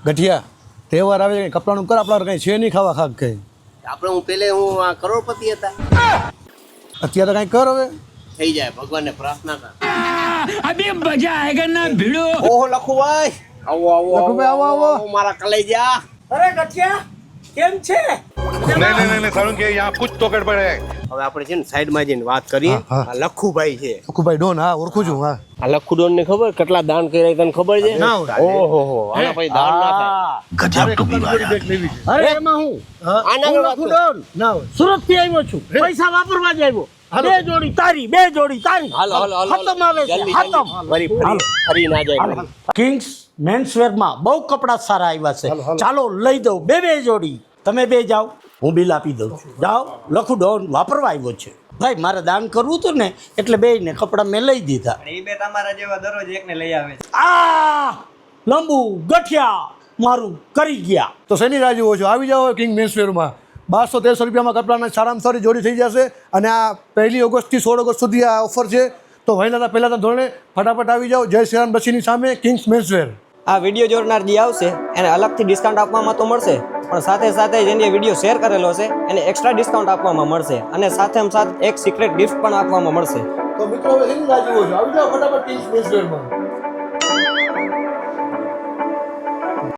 ગઠિયા તહેવાર આવે કંઈ કપડાનું કર, આપણા કંઈ છે નહીં ખાવા ખાક કંઈ. આપણે હું આ કરોડપતિ હતા. અત્યારે કંઈ કર હવે. થઈ જાય, ભગવાનને પ્રાર્થના કર. अभी मजा आएगा ना भिड़ो. ઓહો લખુભાઈ, આવો આવો લખુભાઈ, આવો, આવો. મારા કલેજા. અરે ગઠિયા કેમ છે? नहीं सारुण के यहाँ कुछ तो गड़बड़ है. હવે આપણે છે ને સાઈડમાં જઈને વાત કરીએ. હા, હા. આ લખુભાઈ છે. લખુભાઈ ડોન, હા ઓળખું છું. હા આ લખુડોન ને ખબર કેટલા દાન કર્યા તને ખબર છે? ના હોય. ઓહો આના પછી દાન ના થાય. અરે એમાં હું આના હું વાત કર. લખુડોન ના હોય. સુરત થી આવ્યો છું, પૈસા વાપરવા જ આવ્યો. બે જોડી તારી, બે જોડી તારી. હાલો હાલો હાલો ખતમ આવે છે, જલ્દી, ખતમ. જલ્દી. ફરી ના જાય ફરી. કિંગ્સ મેન્સવેર માં બહુ કપડા સારા આવ્યા છે. હાલો, હાલો. ચાલો લઈ દઉં બે જોડી. તમે બે જાઓ, હું બિલ આપી દઉં છું. જાઓ, લખુડોન વાપરવા આવ્યો છે. ભાઈ મારે દાન કરવું હતું ને એટલે બેયને કપડા મેં લઈ દીધા. એ બે તમારા જેવા દરરોજ એકને લઈ આવે છે. આ લંબુ ગઠિયા મારું કરી ગયા. તો શેની રાહ જુઓ છો? આવી જાઓ કિંગ મેન્સવેરમાં. 1200-1300 રૂપિયામાં કપડાના સારામાં સારી જોડી થઈ જશે. અને આ 1 ઓગસ્ટથી 16 ઓગસ્ટ સુધી આ ઓફર છે. તો પહેલાં ધોરણે ફટાફટ આવી જાઓ. જય શ્રી રામ બસીની સામે કિંગ્સ મેન્સવેર. આ વિડીયો જોનાર જે આવશે એને અલગથી ડિસ્કાઉન્ટ આપવામાં તો મળશે, પણ સાથે સાથે જેને વિડીયો શેર કરેલો છે એને એક્સ્ટ્રા ડિસ્કાઉન્ટ આપવામાં મળશે અને સાથે એક સિક્રેટ ગિફ્ટ પણ આપવામાં મળશે. તો મિત્રો હવે શેની રાહ જુઓ છો? આવી જાઓ ફટાફટ કિંગ્સ મેન્સવેરમાં.